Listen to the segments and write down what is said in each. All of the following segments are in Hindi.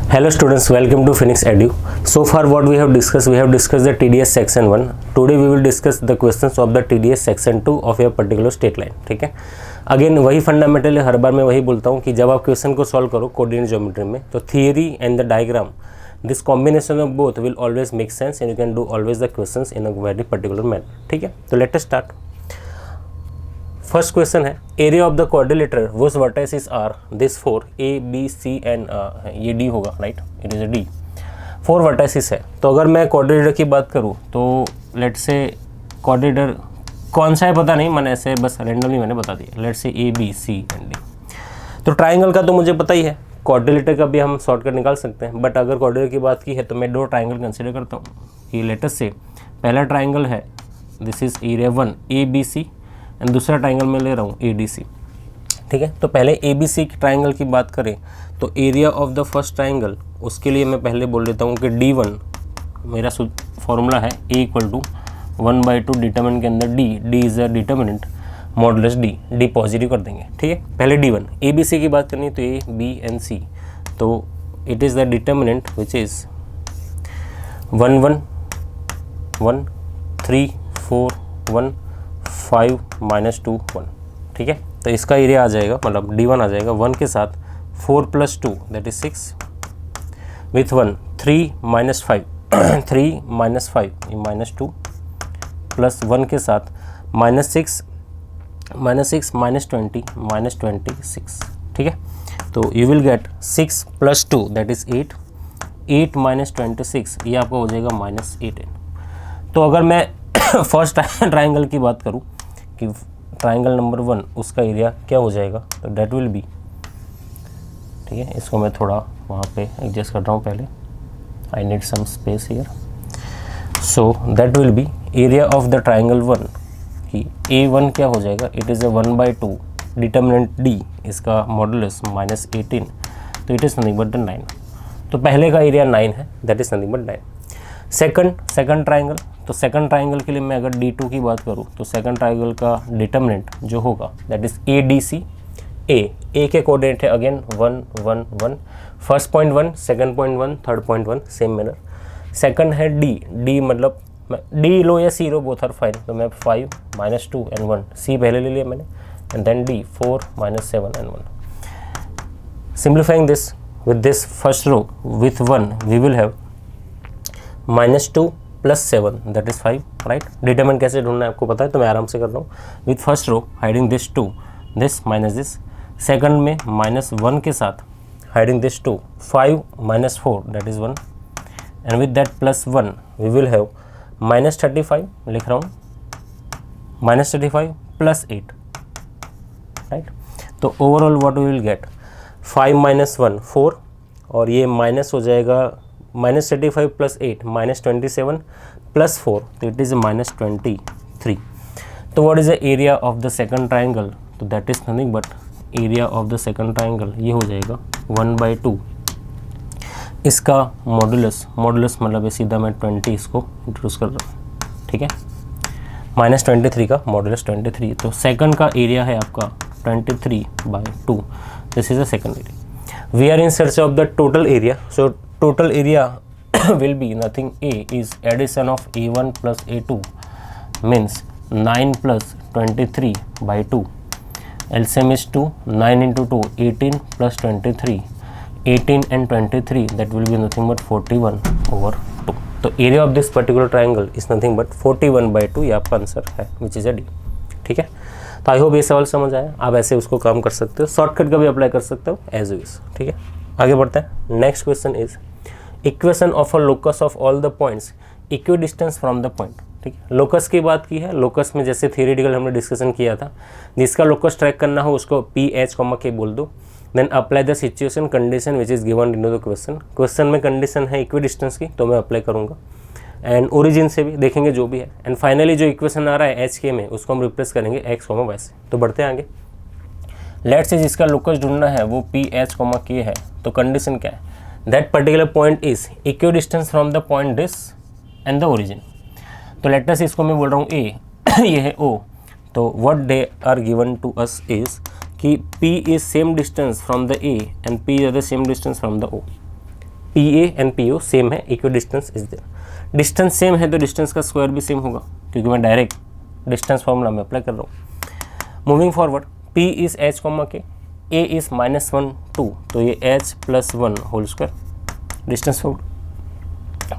Hello students, welcome to Phoenix Edu. So far what we have discussed the TDS section 1. Today we will discuss the questions of the TDS section 2 of your particular state line. ठीक है, अगेन वही फंडामेंटल है, हर बार मैं वही बोलता हूँ कि जब आप क्वेश्चन को सॉल्व करो कोऑर्डिनेट ज्योमेट्री में तो theory and the diagram, this combination of both will always make sense and you can do always the questions in a very particular manner. ठीक है, तो let us start. First question है area of the quadrilateral which vertices are this 4 A B C and ये D होगा, right, it is a D. 4 vertices है. तो अगर मैं क्वाड्रिलेटर की बात करूँ तो लेट्स से क्वाड्रिलेटर कौन सा है पता नहीं, मैंने ऐसे बस रेंडमली मैंने बता दिया. Let's say A B C and D. तो ट्राइंगल का तो मुझे पता ही है, क्वाड्रिलेटर का भी हम शॉर्टकट निकाल सकते हैं, बट अगर क्वाड्रिलेटर की बात की है तो मैं 2 ट्राइंगल कंसिडर करता हूँ कि लेटेस्ट से पहला ट्राइंगल है this is area 1 ABC and दूसरा ट्राइंगल मैं ले रहा हूँ ADC. ठीक है, तो पहले ABC ट्राइंगल की बात करें तो area of the first triangle, उसके लिए मैं पहले बोल देता हूँ कि D1 मेरा फॉर्मूला है A इक्वल टू 1/2 डिटर्मिनेंट के अंदर D is a determinant modulus D positive कर देंगे. ठीक है, पहले D1. ABC की बात करनी तो A B एंड C, तो it is the determinant which is 1 1 1 3 4 1 5 -2 1. ठीक है, तो इसका एरिया आ जाएगा, मतलब D1 आ जाएगा 1 के साथ 4 + 2 दैट इज 6 विथ 1 3 - 5 3 - 5 -2 प्लस 1 के साथ -6 -20 -26. ठीक है, तो you will gate 6 + 2 that is 8 8 - 26 ये आपका हो जाएगा -18. तो अगर मैं फर्स्ट ट्राइंगल की बात करूं कि ट्राइंगल नंबर 1 उसका एरिया क्या हो जाएगा तो डेट विल बी, ठीक है, इसको मैं थोड़ा वहाँ पे एडजस्ट कर रहा हूँ पहले, I need some space here. So that will be area of the triangle 1 कि A1 क्या हो जाएगा, it is a 1/2 determinant D, इसका मॉडुलस -18, तो इट इज़ नथिंग बट 9. तो पहले का एरिया 9 है, that is nothing but 9. Second triangle, तो सेकंड ट्राइंगल के लिए मैं अगर D2 की बात करूँ तो सेकंड ट्राइंगल का डिटर्मिनेंट जो होगा दैट इज़ ADC. A के कोऑर्डिनेट है again 1 1 1, first point 1, second point 1, third point 1, same manner. Second है D मतलब D लो या C लो, बोथ आर फाइन, तो मैं 5 -2 एंड 1, C पहले ले लिया मैंने, and then D 4 -7 and 1. Simplifying this with this first row with 1 we will have -2 + 7 that is 5, right. Determinant कैसे ढूंढना है आपको पता है, तो मैं आराम से कर रहा हूँ. With first row hiding this 2 this minus this, second में -1 के साथ hiding this 2 5 - 4 that is 1, and with that +1 we will have -35 लिख रहा हूँ, -35 + 8, राइट. तो overall what we will get 5 - 1 4, और ये माइनस हो जाएगा -35 + 8 -27 + 4, तो इट इज़ -23. तो what is the area of the second triangle, तो that is nothing but area of the second triangle ये हो जाएगा 1/2, इसका मॉडुलस मतलब ये सीधा मैं 20 इसको इंट्रोड्यूस कर रहा हूँ. ठीक है, -23 का मॉडुलस 23, तो सेकंड का एरिया है आपका 23/2. This is the second area. We are in search of the total area, so total area will be nothing. A is addition of A1 plus A2 means 9 plus 23/2. LCM is 2, 9 into 2 18 plus 23, 18 and 23 that will be nothing but 41/2. तो area of this particular triangle is nothing but 41/2, ये आपका आंसर है which is a D. ठीक है, तो आई होप ये सवाल समझ आया. आप ऐसे उसको काम कर सकते हो, शॉर्टकट का भी अप्लाई कर सकते हो एज विश. ठीक है, आगे बढ़ते हैं. Next question is equation of a locus of all the points equi distance from the point. ठीक है, लोकस की बात की है. लोकस में जैसे थियोरेटिकल हमने डिस्कशन किया था, जिसका लोकस ट्रैक करना हो उसको PH, K बोल दो. Then apply the situation condition which is given in the question. Question में कंडीशन है इक्वी डिस्टेंस की, तो मैं अप्लाई करूँगा, एंड ओरिजिन से भी देखेंगे जो भी है, एंड फाइनली जो इक्वेशन आ रहा है HK में उसको हम रिप्लेस करेंगे X, Y से. तो बढ़ते हैं आगे. लेट्स से जिसका लोकस ढूंढना है वो PH, K है, तो कंडीशन क्या है, that particular point is equi distance from the point this and the origin. तो लेट्स इसको मैं बोल रहा हूँ A ये है O, तो what they are given to us is कि P is same distance from the A and P is the same distance from the O. P A and P O same है, equal distance is there. Distance same है तो डिस्टेंस का स्क्वायर भी सेम होगा, क्योंकि मैं डायरेक्ट डिस्टेंस फॉर्मूला में अप्लाई कर रहा हूँ। Moving forward, P is h comma k, A is -1 2, तो ये h plus 1 whole square, distance for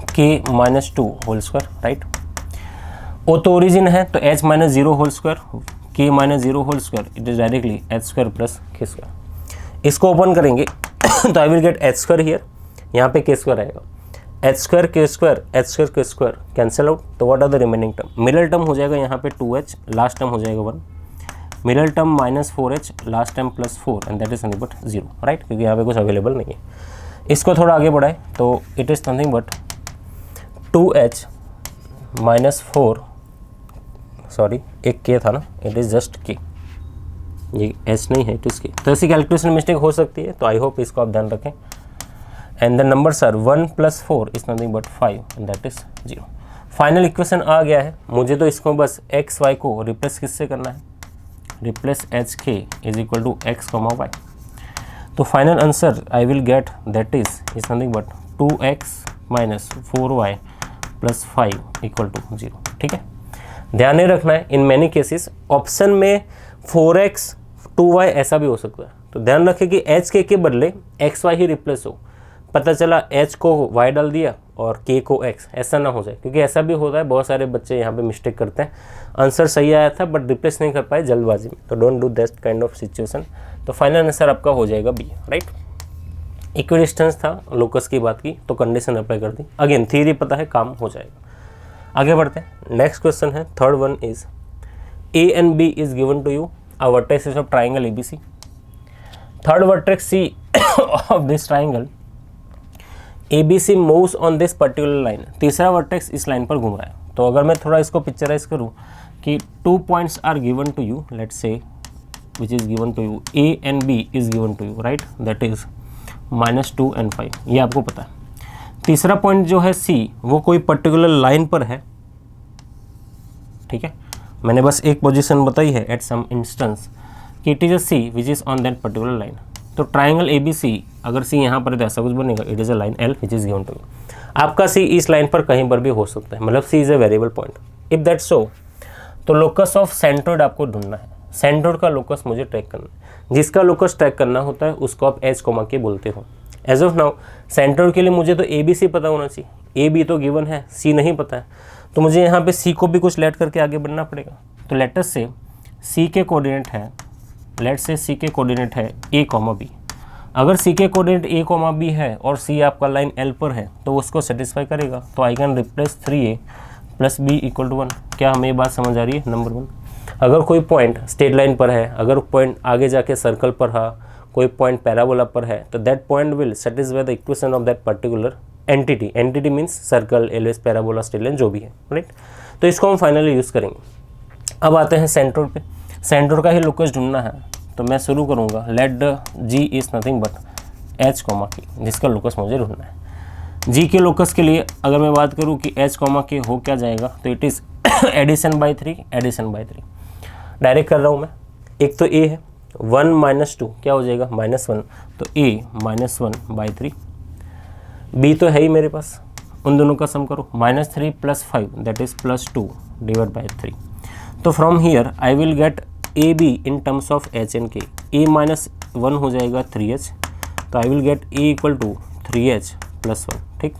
K -2 whole square, right. O तो ओरिजिन है तो h -0 whole square, K -0 whole square, it is directly h square plus k square. इसको ओपन करेंगे तो I will get h square here, यहाँ पे k स्क्वायर आएगा, h square k square, h square k square cancel out, तो what are the remaining term. Middle term हो जाएगा यहाँ पे 2h, लास्ट टर्म हो जाएगा 1, middle term -4h, last term +4 and that is nothing but 0, right, क्योंकि यहाँ पे कुछ अवेलेबल नहीं है। इसको थोड़ा आगे बढ़ाए तो it is nothing but 2h -4, sorry एक k था ना, इट इज़ जस्ट k, ये h नहीं है, इट इज़ k। तो ऐसी कैलकुलेशन मिस्टेक हो सकती है, तो आई होप इसको आप ध्यान रखें। And the numbers are 1 + 4 is nothing but 5 and that is 0। Final equation आ गया है, मुझे तो इसको बस x y को रिप्लेस किससे करना है, replace HK is equal to x, y। तो final answer I will get that is nothing but 2x - 4y + 5 equal to 0, ठीक है। ध्यान नहीं रखना है, इन मैनी केसेस ऑप्शन में 4x 2y ऐसा भी हो सकता है, तो ध्यान रखें कि HK के बदले XY ही रिप्लेस हो। पता चला H को Y डाल दिया और K को X, ऐसा ना हो जाए, क्योंकि ऐसा भी होता है, बहुत सारे बच्चे यहाँ पे मिस्टेक करते हैं। आंसर सही आया था बट रिप्लेस नहीं कर पाए जल्दबाजी में, तो don't do that kind of situation. तो फाइनल आंसर आपका हो जाएगा बी, राइट। इक्वल डिस्टेंस था, लोकस की बात की तो कंडीशन अप्लाई कर दी। अगेन थ्योरी पता है, काम हो जाएगा। आगे बढ़ते हैं, नेक्स्ट क्वेश्चन है, third one is A and B is given to you, a vertex is of triangle ABC. Third vertex C of this triangle ABC moves on this particular line. तीसरा वर्टेक्स इस लाइन पर घूम रहा है। तो अगर मैं थोड़ा इसको पिक्चराइज करूँ कि 2 points are given to you, let's say which is given to you, A and B is given to you, right, that is -2 and 5, ये आपको पता है। तीसरा पॉइंट जो है C, वो कोई पर्टिकुलर लाइन पर है, ठीक है। मैंने बस एक पोजीशन बताई है एट सम इंस्टेंस कि it is a C which is on that particular line. तो ट्राइंगल ABC, अगर सी यहाँ पर है तो ऐसा कुछ बनेगा, it is a line L which is given to you. आपका सी इस लाइन पर कहीं पर भी हो सकता है, मतलब C is a variable point. If that so, तो लोकस ऑफ सेंट्रोइड आपको ढूंढना है। सेंट्रोइड का लोकस मुझे ट्रैक करना है। जिसका लोकस ट्रैक करना होता है उसको आप H कोमा के बोलते हो। एज ऑफ नाउ सेंट्रोइड के लिए मुझे तो ABC पता होना चाहिए, AB तो गिवन है, C नहीं पता है, तो मुझे यहाँ पे C को भी कुछ लेट करके आगे बढ़ना पड़ेगा। तो लेट अस से C के कोऑर्डिनेट है, लेट से C के कोऑर्डिनेट है A, B। अगर C के कोऑर्डिनेट A, B है और C आपका लाइन L पर है तो उसको सेटिस्फाई करेगा। तो I can replace 3A + B = 1। क्या हमें ये बात समझ आ रही है? नंबर 1, अगर कोई पॉइंट स्ट्रेट लाइन पर है, अगर पॉइंट आगे जाके सर्कल पर है, कोई पॉइंट पैराबोला पर है, तो that point will satisfy the equation of that particular entity. Entity means circle, ellipse, parabola, straight line, जो भी है, राइट। तो इसको हम फाइनली यूज़ करेंगे। अब आते हैं सेंट्रोइड पे। सेंट्रोइड का ही लोकस ढूंढना है, तो मैं शुरू करूँगा, let G is nothing but H, K, जिसका लोकस मुझे ढूंढना है। G के लोकस के लिए अगर मैं बात करूँ कि H, K हो क्या जाएगा, तो it is addition by 3, addition by 3। Direct कर रहा हूँ मैं। एक तो A है, 1 - 2 क्या हो जाएगा, -1, तो A -1/3। B तो है ही मेरे पास, उन दोनों का सम करो, -3 + 5 दैट इज़ +2 / 3। तो from here I will gate AB in terms of H and K। A -1 हो जाएगा 3H, तो I will gate A = 3H + 1, ठीक।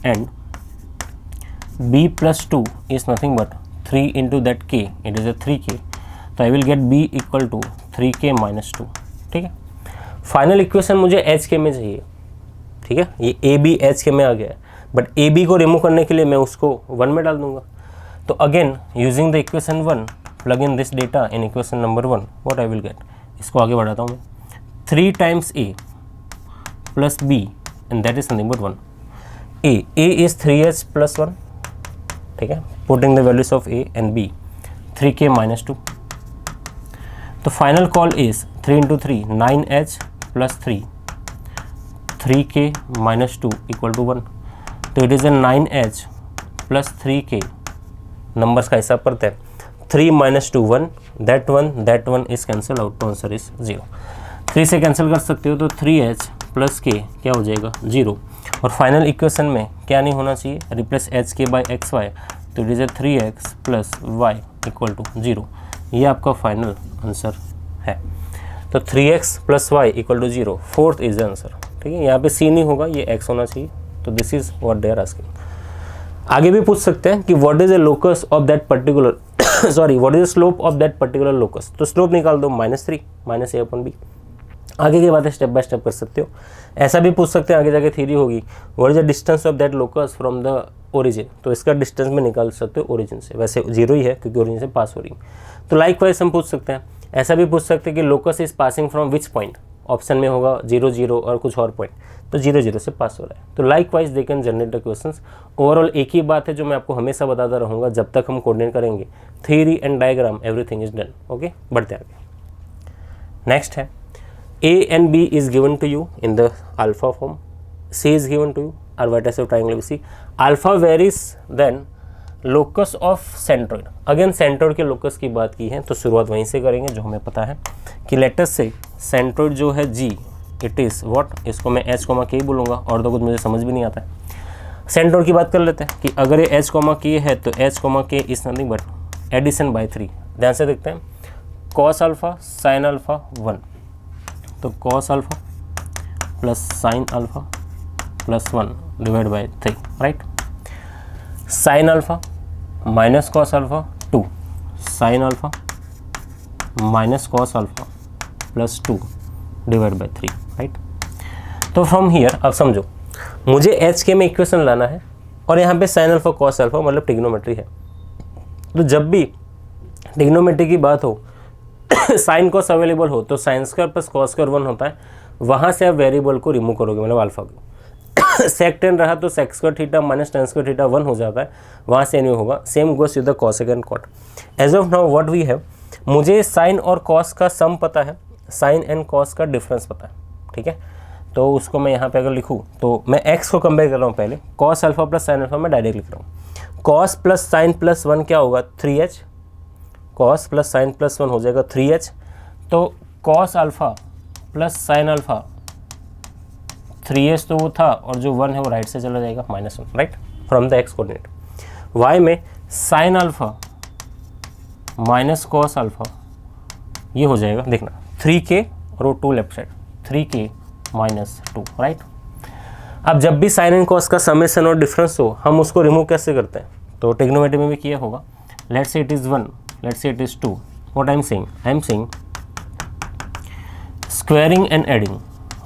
And B + 2 is nothing but 3 × that K, it is a 3K, तो I will gate B = 3K - 2, ठीक है। फाइनल इक्वेशन मुझे HK में चाहिए, ठीक है। ये AB HK में आ गया है, बट AB को रिमूव करने के लिए मैं उसको 1 में डाल दूंगा। तो again using the equation 1, plug in this data in equation number 1, what I will gate. इसको आगे बढ़ाता हूँ मैं, 3 times A + B and that is nothing but 1। A is 3H + 1, ठीक है। Putting the values of A and B, 3K - 2। तो final call is 3 × 3 9H + 3, 3K - 2 = 1। तो it is a 9H + 3K, numbers का हिसाब करते हैं, 3 - 2 1, that one is cancel out, तो आंसर इज 0। 3 से कैंसिल कर सकते हो, तो 3H + K क्या हो जाएगा, 0। और फाइनल इक्वेशन में क्या नहीं होना चाहिए, replace H K by X Y, तो it is 3x plus Y equal to 0। ये आपका फाइनल आंसर है। तो 3x plus Y equal to 0, fourth is the answer. ठीक है, यहाँ पे सी नहीं होगा, ये x होना चाहिए। तो this is what they are asking. आगे भी पूछ सकते हैं कि what is the locus of that particular sorry what is the slope of that particular locus. तो स्लोप निकाल दो -3 माइनस a/b। आगे की बातें स्टेप बाय स्टेप कर सकते हो। ऐसा भी पूछ सकते हैं, आगे जाके थ्योरी होगी, what is the distance of that locus from the origin. तो इसका डिस्टेंस में निकाल सकते हो ओरिजिन से, वैसे 0 ही है क्योंकि ओरिजिन से पास हो रही है। तो लाइक वाइज हम पूछ सकते हैं। ऐसा भी पूछ सकते हैं कि locus is passing from which point. Option में होगा 0 0 और कुछ और पॉइंट, तो 0 0 से पास हो रहा है। तो like wise they can generate the questions. Overall एक ही बात है जो मैं आपको हमेशा बताता रहूँगा जब तक हम कोऑर्डिनेट करेंगे, theory and diagram everything is done. Okay, बढ़ते आगे। नेक्स्ट है A and B is given to you in the alpha form, C is given to you, or vertex of triangle ABC. Alpha varies then locus of centroid. Again centroid के locus की बात की है तो शुरुआत वहीं से करेंगे जो हमें पता है कि लेटर से centroid जो है G, it is what, इसको मैं H, K बोलूँगा और तो कुछ मुझे समझ भी नहीं आता है। centroid की बात कर लेते हैं कि अगर ये H, K है तो H, K is nothing but addition by 3। ध्यान से देखते हैं, cos अल्फा sin अल्फा 1, तो cos alpha plus sine alpha plus 1 divide by 3, right. Sign alpha minus cos alpha 2, sign alpha minus cos alpha plus 2 divide by 3, right. तो फ्रॉम हियर अब समझो, मुझे एच के में इक्वेशन लाना है और यहाँ पे साइन अल्फा कॉस अल्फा मतलब ट्रिग्नोमेट्री है। तो जब भी ट्रिग्नोमेट्री की बात हो, साइन कॉस अवेलेबल हो तो sign square plus cos square 1 होता है, वहाँ से आप वेरिएबल को रिमूव करोगे मतलब अल्फा को। सेक टेन रहा तो sec square theta minus tan square theta 1 हो जाता है, वहाँ से नहीं होगा। Same goes with the cosec and cot. As of now what we have, मुझे साइन और कॉस का सम पता है, साइन एंड कॉस का डिफरेंस पता है। ठीक है, तो उसको मैं यहाँ पे अगर लिखूँ तो मैं एक्स को कंपेयर कर रहा हूँ पहले, cos alpha plus sine alpha मैं डायरेक्ट लिख रहा हूँ। कॉस प्लस साइन प्लस 1 क्या होगा, 3h, cos plus sign plus 1 हो जाएगा 3h। तो cos alpha plus sine alpha 3h तो वो था और जो 1 है वो राइट से चला जाएगा -1, right, from the x coordinate. Y में sine alpha minus cos alpha ये हो जाएगा, देखना 3k और वो 2 left side, 3k minus 2, right. अब जब भी साइन एंड कॉस का समेशन और डिफरेंस हो हम उसको रिमूव कैसे करते हैं, तो ट्रिग्नोमेट्री में भी किया होगा। Let's say it is 1, let's say it is 2, what I am saying, I am saying squaring and adding,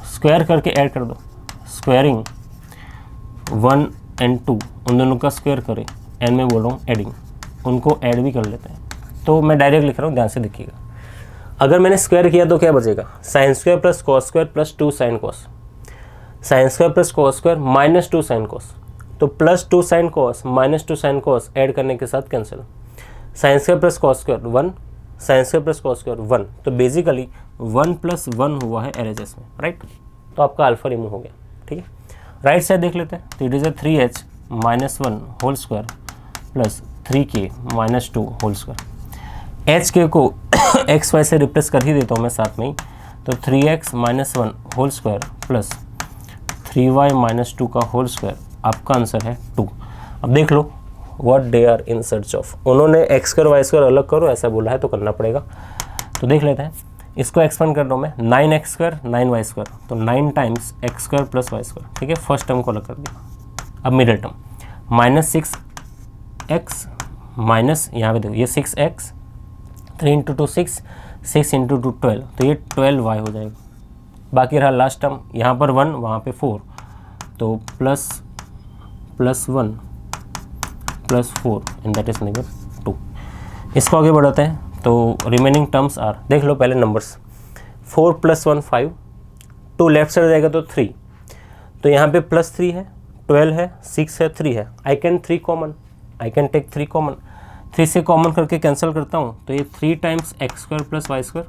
square करके ऐड कर दो, स्क्वायरिंग 1 and 2 उन दोनों का स्क्वायर करें, एंड मैं बोल रहा हूँ एडिंग, उनको ऐड भी कर लेते हैं। तो मैं डायरेक्ट लिख रहा हूँ, ध्यान से देखिएगा। अगर मैंने स्क्वायर किया तो क्या बचेगा, sine square plus cos square plus 2 sine cos, sine square plus cos square minus 2 sine cos, तो plus 2 sine cos minus 2 sine cos add करने के साथ cancel, sine square plus cos square 1, sine square plus cos square 1, तो बेसिकली 1 + 1 हुआ है एलएचएस में, राइट। तो आपका अल्फा रिमूव हो गया। ठीक है, राइट साइड देख लेते हैं। तो it is 3h minus 1 whole square plus 3k minus 2 whole square. H K को एक्स वाई से रिप्लेस कर ही देता हूँ मैं साथ में ही, तो 3x minus 1 whole square plus 3y minus 2 का होल स्क्वायर, आपका आंसर है 2। अब देख लो what they are in search of, उन्होंने एक्स स्क्वायर वाई स्क्वायर अलग करो ऐसा बोला है तो करना पड़ेगा। तो देख लेते हैं, इसको एक्सपेंड कर रहा हूँ मैं, 9x स्क्वायर 9y स्क्वायर, तो 9 times X square plus Y square. ठीक है, फर्स्ट टर्म को अलग कर दिया। अब मिडिल टर्म -6x माइनस, यहाँ पे देखो ये 6x, 3 × 2 6, 6 × 2 12, तो ये 12y हो जाएगा। बाकी रहा लास्ट टर्म, यहाँ पर 1 वहाँ पे 4, तो plus 1 plus 4 and that is -2। इसको आगे बढ़ाते हैं, तो रिमेनिंग टर्म्स आर, देख लो पहले नंबर्स, 4 + 1 5, 2 लेफ्ट साइड जाएगा तो 3, तो यहाँ पे +3 है, 12 है, 6 है, 3 है, I can 3 common, I can take 3 common, 3 से कॉमन करके कैंसिल करता हूँ, तो ये 3 times X square plus Y square,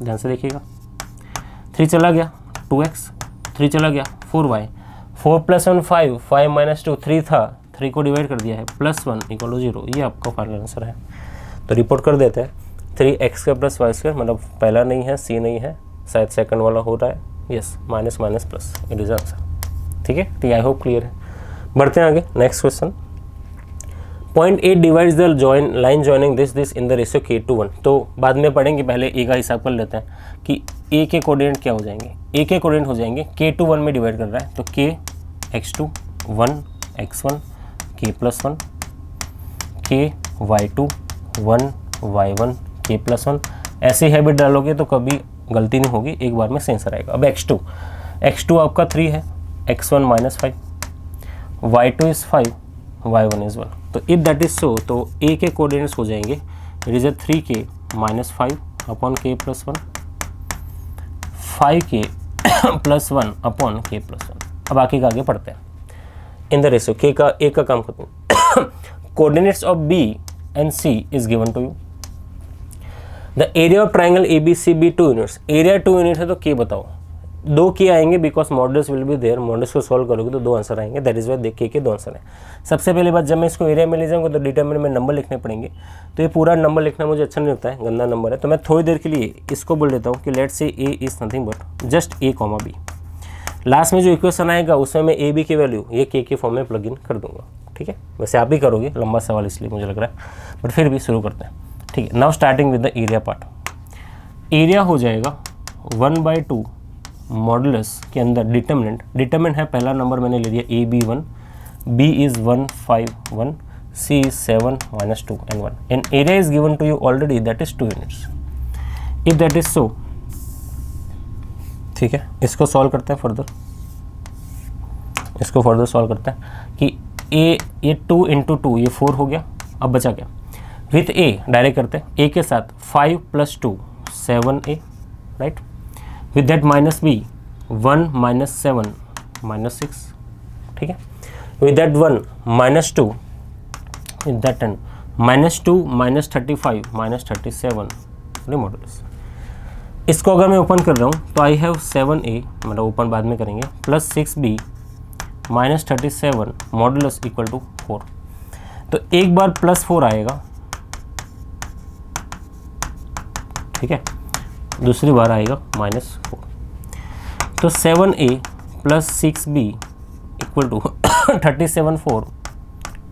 ध्यान से देखिएगा, 3 चला गया 2x, 3 चला गया 4y, 4 + 1 5, 5 - 2 3 था, 3 को डिवाइड कर दिया है, +1 = 0, ये आपका फाइनल आंसर है। तो रिपोर्ट कर देते हैं, 3x² + y² मतलब पहला नहीं है, सी नहीं है, शायद सेकंड वाला हो रहा है, yes, minus plus, it is answer. ठीक है, तो आई होप क्लियर है। बढ़ते हैं आगे, next question. Point 8 divides the line joining this in the ratio k/1। तो बाद में पढ़ेंगे, पहले ए का हिसाब कर लेते हैं कि ए के कोऑर्डिनेट क्या हो जाएंगे। ए के कोऑर्डिनेट हो जाएंगे k/1 में डिवाइड कर रहा है तो k x2 1 x1 k+1 k y2 1 y1 k+1। ऐसी हैबिट डालोगे तो कभी गलती नहीं होगी, एक बार में सेंसर आएगा। अब x2 आपका 3 है, x1 -5, y2 is 5, y1 is 1। तो इफ दैट इज सो तो a के कोऑर्डिनेट्स हो जाएंगे it is 3k -5 upon k+1, 5k +1 upon k+1। अब बाकी का आगे पढ़ते हैं। इन द रेशियो k का a का काम खत्म। Coordinates of b and c is given to you. The area of triangle ABCB 2 units. Area 2 unit है तो k बताओ। 2 k आएंगे because models will be there. Models को सॉल्व करोगे तो 2 आंसर आएंगे, दैट इज वाई देख के 2 आंसर है। सबसे पहली बात, जब मैं इसको एरिया में ले जाऊंगा तो डिटरमिनेंट में नंबर लिखने पड़ेंगे। तो ये पूरा नंबर लिखना मुझे अच्छा नहीं लगता है, गंदा नंबर है। तो मैं थोड़ी देर के लिए इसको बोल देता हूँ कि let's say a is nothing but just a, b। Last में जो इक्वेशन आएगा उसमें मैं a b की वैल्यू ये k के फॉर्म में प्लग इन कर दूंगा, ठीक है। वैसे आप भी करोगे, लंबा सवाल इसलिए मुझे लग रहा है, बट फिर भी शुरू करते हैं, ठीक है। Now starting with the area part. Area हो जाएगा 1/2 मॉडुलस के अंदर डिटरमिनेंट है, पहला नंबर मैंने ले लिया AB1, B is 1 5 1, C is 7 -2 and 1 and area is given to you already, that is 2 units. If that is so, ठीक है, इसको सॉल्व करते हैं फर्दर। इसको फर्दर सॉल्व करते हैं कि ये 2 × 2 ये 4 हो गया। अब बचा क्या, विथ a डायरेक्ट करते हैं, a के साथ 5 + 2 7a, right. With that minus b 1 - 7 -6, ठीक है। With that 1 -2 with that 10 -2 -35 -37 modulus. इसको अगर मैं ओपन कर रहा हूँ तो आई हैव 7a, मतलब ओपन बाद में करेंगे, plus 6b -37 modulus equal to 4। तो एक बार +4 आएगा, ठीक है, दूसरी बार आएगा -4। तो 7a + 6b इक्वल टू 37 4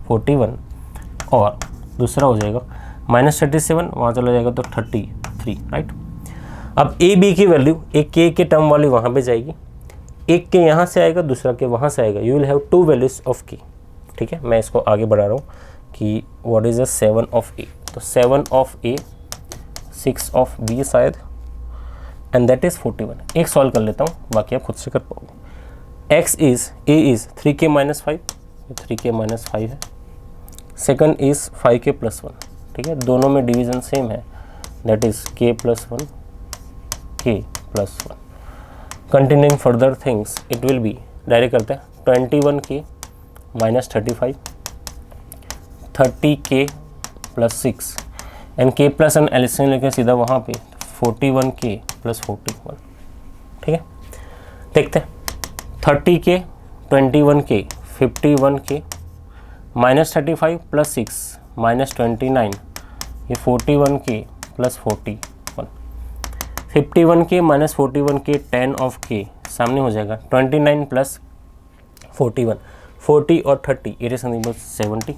41, और दूसरा हो जाएगा -37, वहाँ चला जाएगा तो 33, राइट। अब ए बी की वैल्यू एक के टर्म वाली वहाँ पे जाएगी, एक के यहाँ से आएगा, दूसरा के वहाँ से आएगा। You will have 2 values of के, ठीक है। मैं इसको आगे बढ़ा रहा हूँ कि व्हाट इज़ द 7 ऑफ ए। तो 7 ऑफ ए 6 ऑफ बी शायद, एंड दैट इज़ 41। एक सॉल्व कर लेता हूँ, बाकी आप खुद से कर पाओगे। X is A is 3k - 5, 3k - 5 है। सेकंड इज़ 5k + 1, ठीक है, दोनों में डिवीज़न सेम है, that is k + 1 k + 1। Continuing further things it will be, direct करते हैं, 21k - 35 30k + 6 and k + 1 LCM लेके सीधा वहाँ पे 41k + 41, ठीक है। देखते हैं 30k 21k 51k -35 + 6 -29, ये 41k + 41, 51k - 41k 10 of k सामने हो जाएगा, 29 + 41 40 और 30 इट इज नथिंग बट 70।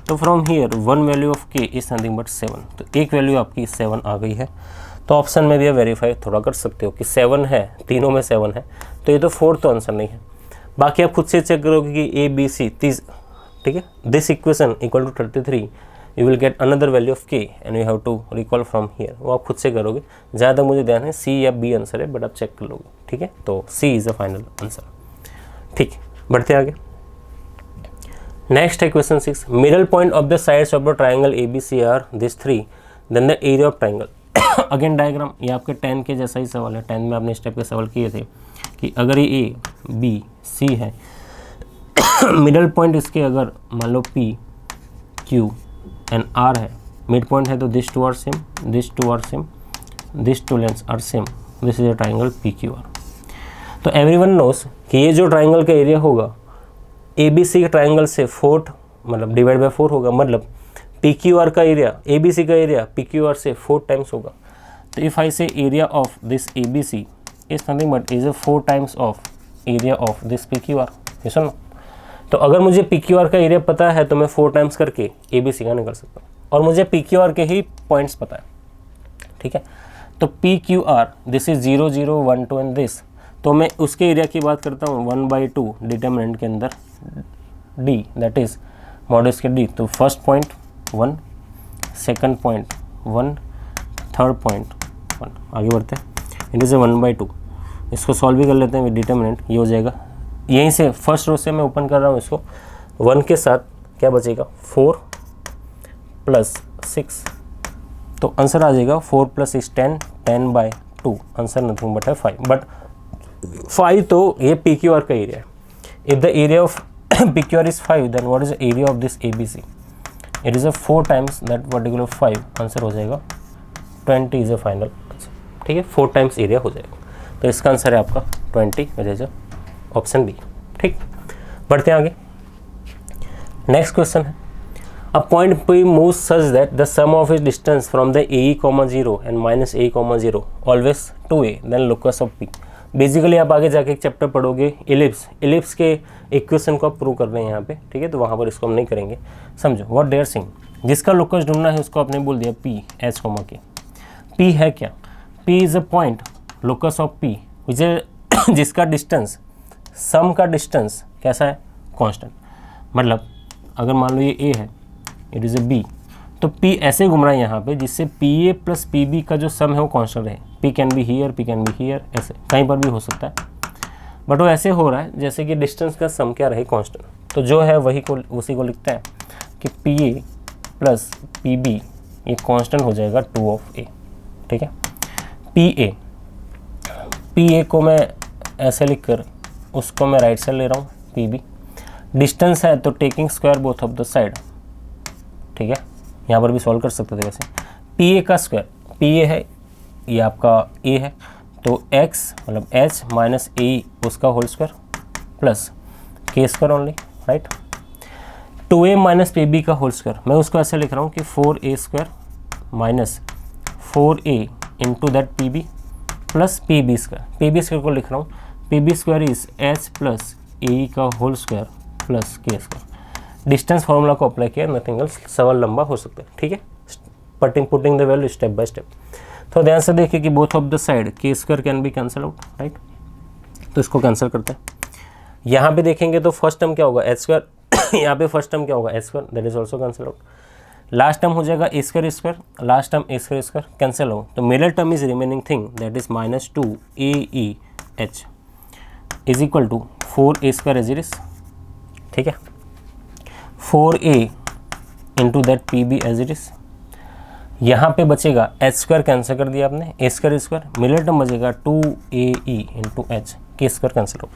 तो from here 1 value of k is nothing but 7। तो एक वैल्यू आपकी 7 आ गई है। तो ऑप्शन में भी आप वेरीफाई थोड़ा कर सकते हो कि 7 है, तीनों में 7 है, तो ये तो 4th आंसर नहीं है। बाकी आप खुद से चेक करोगे कि ए बी सी 30, ठीक है। This equation equal to 33, you will get another value of K and you have to recall from here. वो आप खुद से करोगे, ज़्यादा मुझे ध्यान है सी या बी आंसर है, बट आप चेक कर लोगे, ठीक है। तो C is the final answer, ठीक है। बढ़ते आगे, नेक्स्ट है question 6। Middle point of the sides of the triangle A B C are this 3, then the area of triangle. Again diagram, ये आपके 10 के जैसा ही सवाल है। 10 में आपने इस टाइप के सवाल किए थे कि अगर ये ए बी सी है, मिडल पॉइंट इसके अगर मान लो पी क्यू एंड आर है, मिड पॉइंट है, तो this two are same, this two are same, this two lengths are same, this is a triangle P Q R. तो एवरीवन नोस कि ये जो ट्राइंगल का एरिया होगा ए बी सी के ट्राइंगल से 4 मतलब डिवाइड बाय 4 होगा, मतलब पी क्यू आर का एरिया ए बी सी का एरिया पी क्यू आर से 4 टाइम्स होगा। तो if I say area of this A B C is nothing but is 4 times of area of this P Q R, ये सुनो। तो अगर मुझे पी क्यू आर का एरिया पता है तो मैं 4 टाइम्स करके ए बी सी का निकाल सकता हूँ, और मुझे पी क्यू आर के ही पॉइंट्स पता है, ठीक है। तो P Q are this is 0 0 1 2 and this, तो मैं उसके एरिया की बात करता हूँ 1/2 डिटर्मिनेंट के अंदर डी, दैट इज मॉड्यूलस के डी। तो first point 1, second point 1, third point 1, आगे बढ़ते हैं। It is 1/2। इसको सॉल्व भी कर लेते हैं विद डिटर्मिनेंट, ये हो जाएगा। यहीं से फर्स्ट रो से मैं ओपन कर रहा हूँ इसको, 1 के साथ क्या बचेगा 4 + 6, तो आंसर आ जाएगा 4 + 6 10, 10/2, आंसर नथिंग बट है 5। बट 5 तो ये पी क्यू आर का एरिया है। If the area of P Q R is 5 then what is the area of this A B C? It is 4 times that particular 5, answer हो जाएगा 20 इज अ फाइनल आंसर, ठीक है। 4 टाइम्स एरिया हो जाएगा, तो इसका आंसर है आपका 20, विच इज ऑप्शन बी, ठीक। बढ़ते हैं आगे। नेक्स्ट क्वेश्चन है, a point P moves such that the sum of its distance from the AE, 0 and -A, 0 always 2A, then locus of P। Basically आप आगे जाके एक चैप्टर पढ़ोगे इलिप्स के इक्वेशन को आप प्रूव कर रहे हैं यहाँ पे, ठीक है। तो वहाँ पर इसको हम नहीं करेंगे, समझो व्हाट दे आर सेइंग। जिसका लोकस ढूंढना है उसको आपने बोल दिया P H, के। P है क्या? P is a point locus of P which is जिसका डिस्टेंस, सम का डिस्टेंस कैसा है? कांस्टेंट। मतलब अगर मान लो ये A है, इट इज़ ए B, तो P ऐसे घूम रहा है यहाँ पे जिससे PA + PB का जो सम है वो कांस्टेंट रहे। P can be here, P can be here, ऐसे कहीं पर भी हो सकता है, बट वो ऐसे हो रहा है जैसे कि डिस्टेंस का सम क्या रहे? कांस्टेंट। तो जो है वही को उसी को लिखते हैं कि PA + PB ये कांस्टेंट हो जाएगा 2 ऑफ A, ठीक है। PA को मैं ऐसे लिख कर उसको मैं राइट साइड ले रहा हूँ, PB डिस्टेंस है तो taking square both of the side, ठीक है। यहाँ पर भी सॉल्व कर सकते थे वैसे। PA का स्क्वायर, PA है ये आपका A है, तो x मतलब h - a उसका whole square plus k square only, right. 2a - pb का होल स्क्वायर, मैं उसको ऐसे लिख रहा हूँ कि 4a square minus 4a into that pb plus pb square. pb square को लिख रहा हूँ, pb square is h + a का whole square plus k square. Distance formula को अप्लाई किया, नथिंग एल्स, सवाल लंबा हो सकता है, ठीक है। Putting the value step by step. तो ध्यान से देखिए कि बोथ ऑफ द साइड के square can be cancel out, right. तो इसको कैंसिल करते हैं। यहाँ पे देखेंगे तो फर्स्ट टर्म क्या होगा? एच स्क्वायर, यहाँ पे फर्स्ट टर्म क्या होगा? H square, that is also cancel out. Last term हो जाएगा A square, last term A square cancel out. तो middle term is remaining thing, that is -2AEH is equal to 4a² as it is, ठीक है। 4a into that PB as it is. यहाँ पे बचेगा एच स्क्वायर, कैंसिल कर दिया आपने, ए स्क्वायर, मिडल टर्म बचेगा 2AE इंटू एच, के स्क्वायर कैंसिल आउट।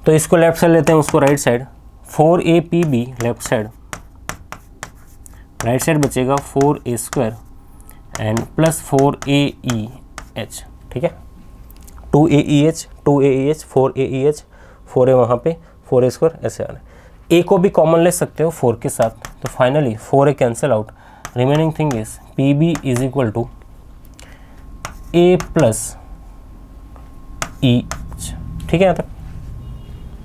तो इसको लेफ्ट साइड लेते हैं, उसको right side, 4APB left side, right side बचेगा 4a² एंड प्लस 4AEH, ठीक है। 2AEH 4AEH 4a वहाँ पे, 4a² ऐसे आ रहा है। a को भी कॉमन ले सकते हो 4 के साथ, तो finally 4a cancel out, remaining thing is PB is equal to A + EH, ठीक है। यहाँ तक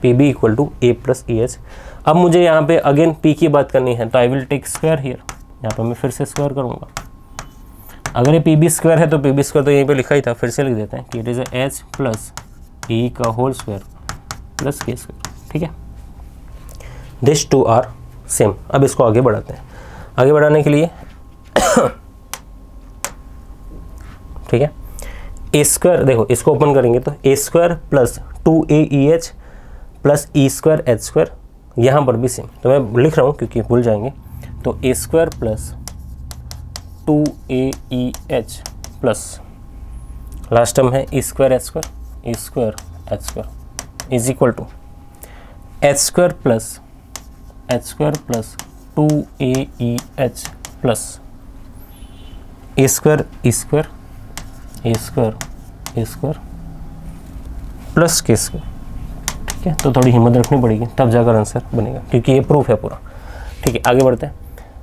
PB equal to A + EH। अब मुझे यहाँ पे अगेन P की बात करनी है, तो I will take square here, यहाँ पे मैं फिर से स्क्वायर करूँगा। अगर ये PB स्क्वायर है तो PB स्क्वायर तो यहीं पे लिखा ही था, फिर से लिख देते हैं कि इट इज़ H + E का whole square plus K square, ठीक है। This two are same. अब इसको आगे बढ़ाते हैं। आगे बढ़ाने के लिए ठीक है, A² देखो, इसको ओपन करेंगे तो A² + 2AEH + E² H², यहाँ पर भी सेम। तो मैं लिख रहा हूँ क्योंकि भूल जाएंगे, तो A² + 2AEH plus last term है E² H² is equal to H² + 2AEH plus A² plus K², ठीक है। तो थोड़ी हिम्मत रखनी पड़ेगी, तब जाकर आंसर बनेगा, क्योंकि ये प्रूफ है पूरा, ठीक है। आगे बढ़ते हैं।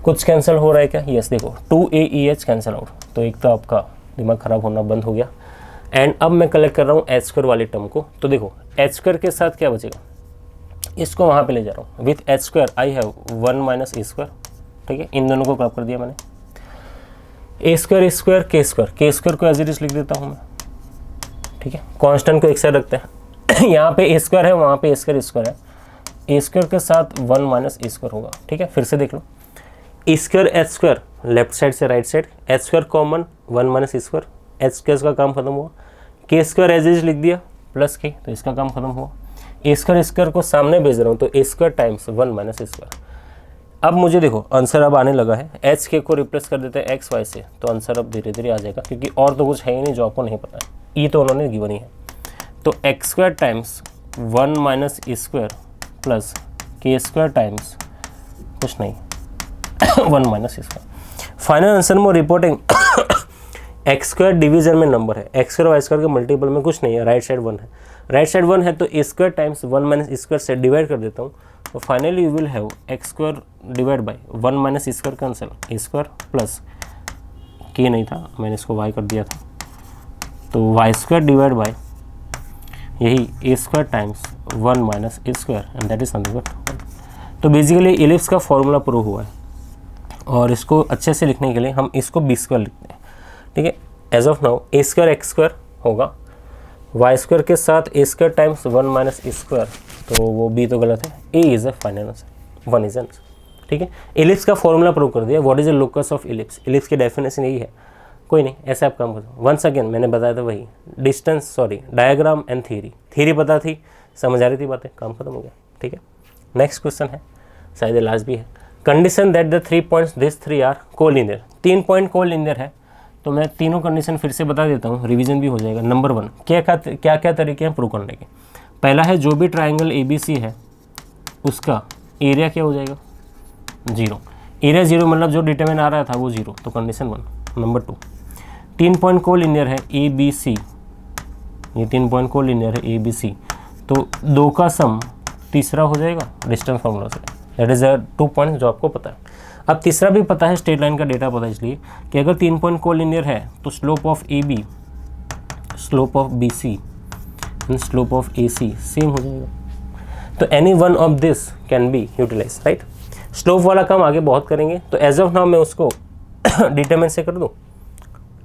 कुछ कैंसिल हो रहा है क्या? यस, देखो 2AEH कैंसिल आउट, तो एक तो आपका दिमाग ख़राब होना बंद हो गया। एंड अब मैं कलेक्ट कर रहा हूँ H² वाली टर्म को, तो देखो H² के साथ क्या बचेगा? इसको वहाँ पे ले जा रहा हूँ। With H square I have 1 minus A square, ठीक है, इन दोनों को क्रॉप कर दिया मैंने। ए स्क्वायर स्क्वायर के स्क्वायर, के स्क्वायर को एज इट इज लिख देता हूँ मैं, ठीक है, कांस्टेंट को एक साइड रखते हैं। यहाँ पे ए स्क्वायर है, वहाँ पे ए स्क्वायर स्क्वायर है, ए स्क्वायर के साथ 1 माइनस ए स्क्वायर होगा, ठीक है। फिर से देख लो, A square H square left side से right side, H square common 1 minus A square, H square का काम खत्म हुआ, के स्क्वायर एज इज लिख दिया प्लस के, तो इसका काम खत्म हुआ। ए स्क्वायर को सामने भेज रहा हूँ तो ए square times 1 minus A square. अब मुझे देखो आंसर अब आने लगा है, एच के को रिप्लेस कर देते हैं एक्स वाई से, तो आंसर अब धीरे धीरे आ जाएगा, क्योंकि और तो कुछ है ही नहीं जो आपको नहीं पता है, ई तो उन्होंने गिवन ही है। तो x square times 1 minus A square plus के स्क्वायर टाइम्स कुछ नहीं 1 minus A square. Final answer में रिपोर्टिंग एक्स स्क्वायर डिवीजन में नंबर है, एक्स स्क्वायर वाई स्क्वायर के मल्टीपल में कुछ नहीं है, राइट साइड 1 है, राइट साइड 1 है तो ए square times 1 minus A square से डिवाइड कर देता हूँ, तो finally you will have x square divide by 1 minus A square cancel, A square plus के नहीं था, मैंने इसको वाई कर दिया था, तो वाई स्क्वायर डिवाइड बाई यही A square times 1 minus A square and that is nothing but 1। तो बेसिकली इलिप्स का फॉर्मूला प्रूव हुआ है, और इसको अच्छे से लिखने के लिए हम इसको बी स्क्वायर लिखते हैं, ठीक है। As of now A square X square होगा, वाई स्क्वायर के साथ A square times 1 minus A square, तो वो बी तो गलत है, A is a final answer, 1 is answer, ठीक है। इलिप्स का फॉर्मूला प्रूव कर दिया। What is the locus of ellipse, ellipse की डेफिनेशन यही है, कोई नहीं, ऐसे आप काम करो। वंस अगेन मैंने बताया था वही डिस्टेंस, डायग्राम एंड थ्योरी पता थी, समझ आ रही थी बातें, काम खत्म हो गया, ठीक है। नेक्स्ट क्वेश्चन है, शायद लास्ट भी है। Condition that the 3 points this 3 are collinear, 3 point collinear है, तो मैं तीनों कंडीशन फिर से बता देता हूँ, रिवीजन भी हो जाएगा। नंबर 1, क्या क्या तरीके हैं प्रूव करने के। पहला है जो भी ट्राइंगल ABC है उसका एरिया क्या हो जाएगा 0, एरिया 0 मतलब जो डिटरमिन आ रहा था वो 0, तो कंडीशन 1। नंबर 2, 3 पॉइंट कोलिनियर है ABC, ये 3 पॉइंट कोलिनियर है ABC, तो 2 का सम तीसरा हो जाएगा डिस्टेंस फार्मूला से, दैट इज 2 पॉइंट्स जो आपको पता है। अब तीसरा भी पता है, स्ट्रेट लाइन का डेटा पता है, इसलिए कि अगर 3 पॉइंट कोलिनियर है तो slope of AB, slope of BC and slope of AC same हो जाएगा, तो any one of this can be utilize, right. Slope वाला काम आगे बहुत करेंगे, तो एज ऑफ नाउ मैं उसको डिटरमिन से कर दूँ,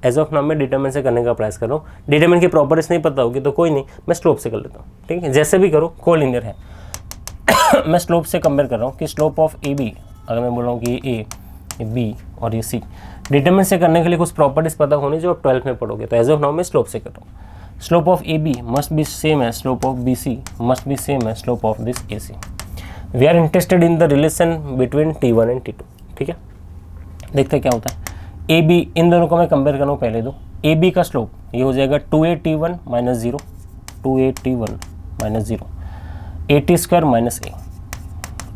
एज ऑफ नाउ मैं डिटरमिन से करने का प्रयास कर रहा हूँ। डिटरमिन की प्रॉपर्टीज नहीं पता होगी तो कोई नहीं, मैं स्लोप से कर लेता हूँ, ठीक है। जैसे भी करो कोलिनियर है मैं स्लोप से कंपेयर कर रहा हूँ कि स्लोप ऑफ AB, अगर मैं बोल रहा हूँ कि ये A, ये B और ये C, डिटरमिन से करने के लिए कुछ प्रॉपर्टीज पता होनी जो आप 12th में पढ़ोगे, तो एज ऑफ नाउ मैं स्लोप से कर रहा हूँ। Slope of AB must be same as slope of BC must be same as slope of this AC। We are interested in the relation between T1 and T2, ठीक है। देखते क्या होता है। AB, इन दोनों को मैं कंपेयर कर रहा हूँ, पहले दो। AB का स्लोप ये हो जाएगा 2AT1 minus 0, 2AT1 minus 0, AT square minus A,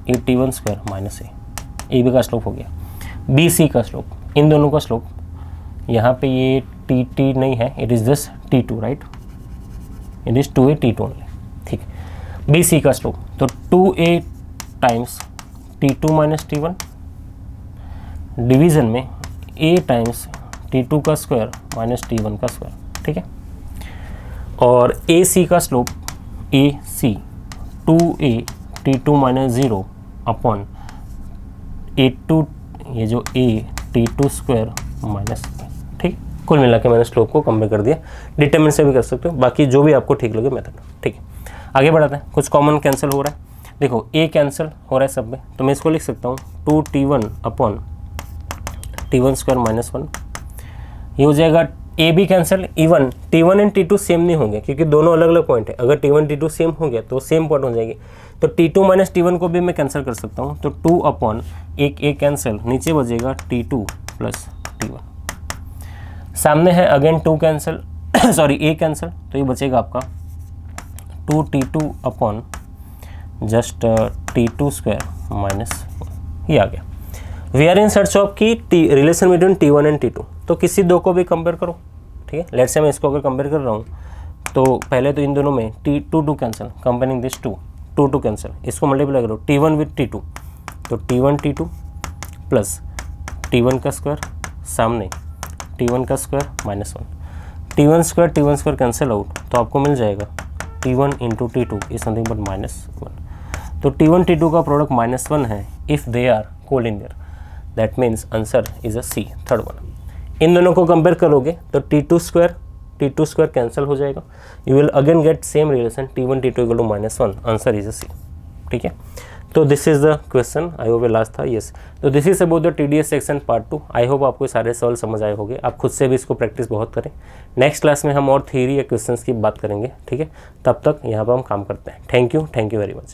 AT1 square minus A, AB का स्लोप हो गया। BC का स्लोप, इन दोनों का स्लोप, यहाँ पे ये TT नहीं है, it is just T2, right, it is 2AT2 only, ठीक है। BC का स्लोप तो 2A times T2 minus T1 division में A टाइम्स T2 का स्क्वायर माइनस T1 का स्क्वायर, ठीक है। और AC का slope AC 2A T2 minus 0 upon A2, ये जो A T2 स्क्वायर माइनस, ठीक। कुल मिला के मैंने स्लोप को कंपेयर कर दिया, डिटरमिन से भी कर सकते हो, बाकी जो भी आपको ठीक लगे मेथड, ठीक है। आगे बढ़ाते हैं, कुछ कॉमन कैंसिल हो रहा है, देखो A कैंसिल हो रहा है सब में, तो मैं इसको लिख सकता हूँ 2T1 upon T1 square minus 1, ये हो जाएगा। A भी cancel, even T1 and T2 same नहीं होंगे क्योंकि दोनों अलग अलग पॉइंट है, अगर T1 T2 सेम हो गया तो सेम पॉइंट हो जाएगी, तो T2 माइनस T1 को भी मैं कैंसिल कर सकता हूँ, तो 2 अपॉन एक A कैंसिल, नीचे बचेगा T2 प्लस T1, सामने है again 2 cancel sorry A cancel, तो ये बचेगा आपका 2T2 upon just T2 square minus 1, ये आ गया। We are in search of की relation between T1 and T2, तो किसी दो को भी कंपेयर करो, ठीक है। लेट्स से मैं इसको अगर कंपेयर कर रहा हूँ तो पहले तो इन दोनों में T2 cancel, comparing this 2 cancel, इसको मल्टीप्लाई करो T1 विथ T2, तो T1 T2 प्लस T1 का स्क्वायर, सामने T1 का square minus 1, T1 square cancel out, तो आपको मिल जाएगा T1 into T2 is something but minus 1, तो T1 T2 का प्रोडक्ट -1 है if they are collinear, that means answer is a C, third one. इन दोनों को कंपेयर करोगे तो T2 स्क्वायर कैंसिल हो जाएगा, you will again get same relation T1 T2 equal to -1, answer is a C. ठीक है, तो this is the question, I hope ये लास्ट था, यस। तो this is about the TDS section part 2। I hope आपको सारे सवाल समझ आए होंगे, आप खुद से भी इसको प्रैक्टिस बहुत करें। नेक्स्ट क्लास में हम और थ्योरी या क्वेश्चंस की बात करेंगे। ठीक है, तब तक यहाँ पर हम काम करते हैं। Thank you very much.